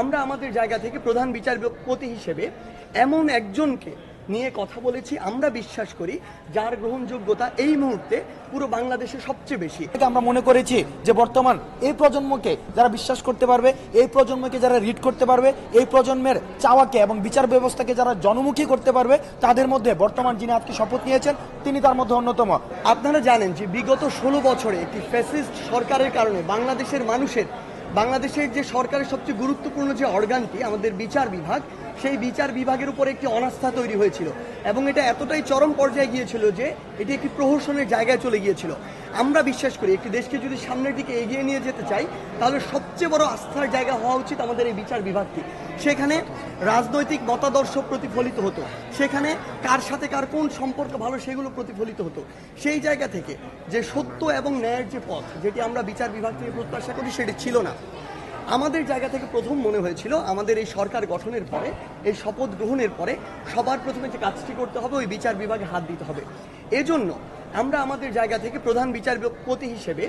আমরা আমাদের জায়গা থেকে প্রধান বিচারপতি হিসেবে এমন একজনকে নিয়ে কথা বলেছি আমরা বিশ্বাস করি যার গ্রহণযোগ্যতা এই মুহূর্তে পুরো বাংলাদেশে সবচেয়ে বেশি। আমরা মনে করেছি যে বর্তমান এই প্রজন্মকে যারা বিশ্বাস করতে পারবে, এই প্রজন্মকে যারা রিড করতে পারবে, এই প্রজন্মের চাওয়াকে এবং বিচার ব্যবস্থাকে যারা জনমুখী করতে পারবে, তাদের মধ্যে বর্তমান যিনি আজকে শপথ নিয়েছেন তিনি তার মধ্যে অন্যতম। আপনারা জানেন যে বিগত 16 বছরে একটি ফ্যাসিস্ট সরকারের কারণে বাংলাদেশের যে সরকারের সবচেয়ে গুরুত্বপূর্ণ যে অর্গানটি আমাদের বিচার বিভাগ, সেই বিচার বিভাগের উপর একটি অনাস্থা তৈরি হয়েছিল এবং এটা এতটাই চরম পর্যায়ে গিয়েছিল যে এটি একটি প্রহসনের জায়গায় চলে গিয়েছিল। আমরা বিশ্বাস করি একটি দেশকে যদি সামনের দিকে এগিয়ে নিয়ে যেতে চাই তাহলে সবচেয়ে বড় আস্থার জায়গা হওয়া উচিত আমাদের এই বিচার বিভাগটি। সেখানে রাজনৈতিক মতাদর্শ প্রতিফলিত হতো, সেখানে কার সাথে কার কোন সম্পর্ক ভালো সেগুলো প্রতিফলিত হতো। সেই জায়গা থেকে যে সত্য এবং ন্যায়ের যে পথ, যেটি আমরা বিচার বিভাগ থেকে প্রত্যাশা করি, সেটি ছিল না। আমাদের জায়গা থেকে প্রথম মনে হয়েছিল আমাদের এই সরকার গঠনের পরে, এই শপথ গ্রহণের পরে সবার প্রথমে যে কাজটি করতে হবে ওই বিচার বিভাগে হাত দিতে হবে। এজন্য আমরা আমাদের জায়গা থেকে প্রধান বিচারপতি হিসেবে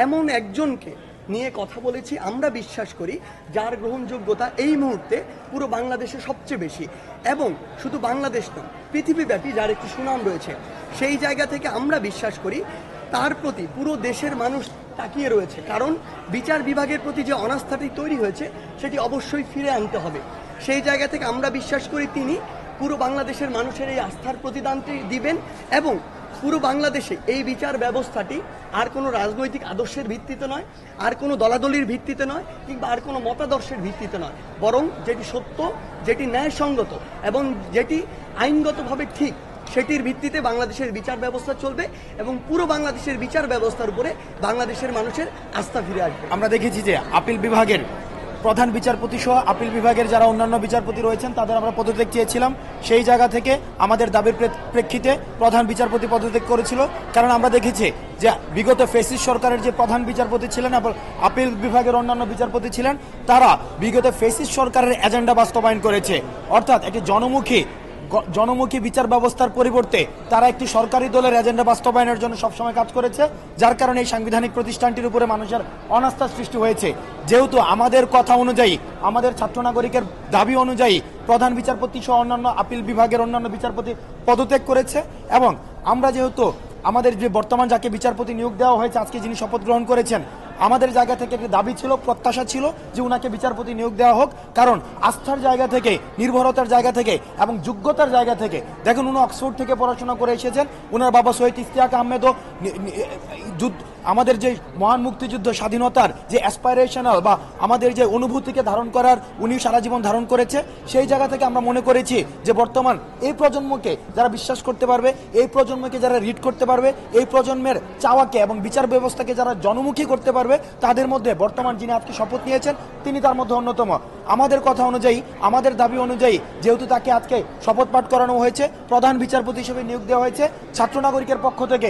এমন একজনকে নিয়ে কথা বলেছি আমরা বিশ্বাস করি যার গ্রহণযোগ্যতা এই মুহূর্তে পুরো বাংলাদেশে সবচেয়ে বেশি, এবং শুধু বাংলাদেশ নয় পৃথিবীব্যাপী যার একটি সুনাম রয়েছে। সেই জায়গা থেকে আমরা বিশ্বাস করি তার প্রতি পুরো দেশের মানুষ তাকিয়ে রয়েছে, কারণ বিচার বিভাগের প্রতি যে অনাস্থাটি তৈরি হয়েছে সেটি অবশ্যই ফিরে আনতে হবে। সেই জায়গা থেকে আমরা বিশ্বাস করি তিনি পুরো বাংলাদেশের মানুষের এই আস্থার প্রতিদানটি দিবেন এবং পুরো বাংলাদেশে এই বিচার ব্যবস্থাটি আর কোনো রাজনৈতিক আদর্শের ভিত্তিতে নয়, আর কোনো দলাদলির ভিত্তিতে নয়, কিংবা আর কোনো মতাদর্শের ভিত্তিতে নয়, বরং যেটি সত্য, যেটি ন্যায়সঙ্গত এবং যেটি আইনগতভাবে ঠিক, সেটির ভিত্তিতে বাংলাদেশের বিচার ব্যবস্থা চলবে এবং পুরো বাংলাদেশের বিচার ব্যবস্থার উপরে বাংলাদেশের মানুষের আস্থা ফিরে আসবে। আমরা দেখেছি যে আপিল বিভাগের প্রধান বিচারপতি সহ আপিল বিভাগের যারা অন্যান্য বিচারপতি রয়েছেন তাদের আমরা পদত্যাগ চেয়েছিলাম। সেই জায়গা থেকে আমাদের দাবির প্রেক্ষিতে প্রধান বিচারপতি পদত্যাগ করেছিল, কারণ আমরা দেখেছি যে বিগত ফ্যাসিস্ট সরকারের যে প্রধান বিচারপতি ছিলেন এবং আপিল বিভাগের অন্যান্য বিচারপতি ছিলেন, তারা বিগত ফ্যাসিস্ট সরকারের এজেন্ডা বাস্তবায়ন করেছে। অর্থাৎ একটি জনমুখী বিচার ব্যবস্থার পরিবর্তে তারা একটি সরকারি দলের এজেন্ডা বাস্তবায়নের জন্য সবসময় কাজ করেছে, যার কারণে এই সাংবিধানিক প্রতিষ্ঠানটির উপরে মানুষের অনাস্থা সৃষ্টি হয়েছে। যেহেতু আমাদের কথা অনুযায়ী, আমাদের ছাত্র নাগরিকের দাবি অনুযায়ী প্রধান বিচারপতি সহ অন্যান্য আপিল বিভাগের অন্যান্য বিচারপতি পদত্যাগ করেছে, এবং আমরা যেহেতু আমাদের যে বর্তমান যাকে বিচারপতি নিয়োগ দেওয়া হয়েছে, আজকে যিনি শপথ গ্রহণ করেছেন, আমাদের জায়গা থেকে একটি দাবি ছিল, প্রত্যাশা ছিল যে উনাকে বিচারপতি নিয়োগ দেওয়া হোক, কারণ আস্থার জায়গা থেকে, নির্ভরতার জায়গা থেকে এবং যোগ্যতার জায়গা থেকে, দেখুন উনি অক্সফোর্ড থেকে পড়াশোনা করে এসেছেন, উনার বাবা শহীদ ইশতিয়াক আহমেদও আমাদের যে মহান মুক্তিযুদ্ধ স্বাধীনতার যে অ্যাসপাইরেশনাল বা আমাদের যে অনুভূতিকে ধারণ করার উনি সারা জীবন ধারণ করেছে। সেই জায়গা থেকে আমরা মনে করেছি যে বর্তমান এই প্রজন্মকে যারা বিশ্বাস করতে পারবে, এই প্রজন্মকে যারা রিড করতে পারবে, এই প্রজন্মের চাওয়াকে এবং বিচার ব্যবস্থাকে যারা জনমুখী করতে পারবে, তাদের মধ্যে বর্তমান যিনি আজকে শপথ নিয়েছেন তিনি তার মধ্যে অন্যতম। আমাদের কথা অনুযায়ী, আমাদের দাবি অনুযায়ী, যেহেতু তাকে আজকে শপথ পাঠ করানো হয়েছে, প্রধান বিচারপতি হিসেবে নিয়োগ দেওয়া হয়েছে, ছাত্র নাগরিকের পক্ষ থেকে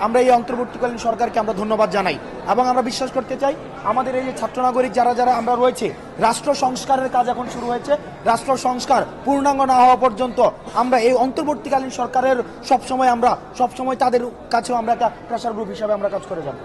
আমরা এই অন্তর্বর্তীকালীন সরকারকে আমরা ধন্যবাদ জানাই এবং আমরা বিশ্বাস করতে চাই আমাদের এই যে ছাত্র নাগরিক যারা আমরা রয়েছে, রাষ্ট্র সংস্কারের কাজ এখন শুরু হয়েছে। রাষ্ট্র সংস্কার পূর্ণাঙ্গ না হওয়া পর্যন্ত আমরা এই অন্তর্বর্তীকালীন সরকারের সবসময় তাদের কাছেও আমরা একটা প্রেসার গ্রুপ হিসাবে আমরা কাজ করে যাব।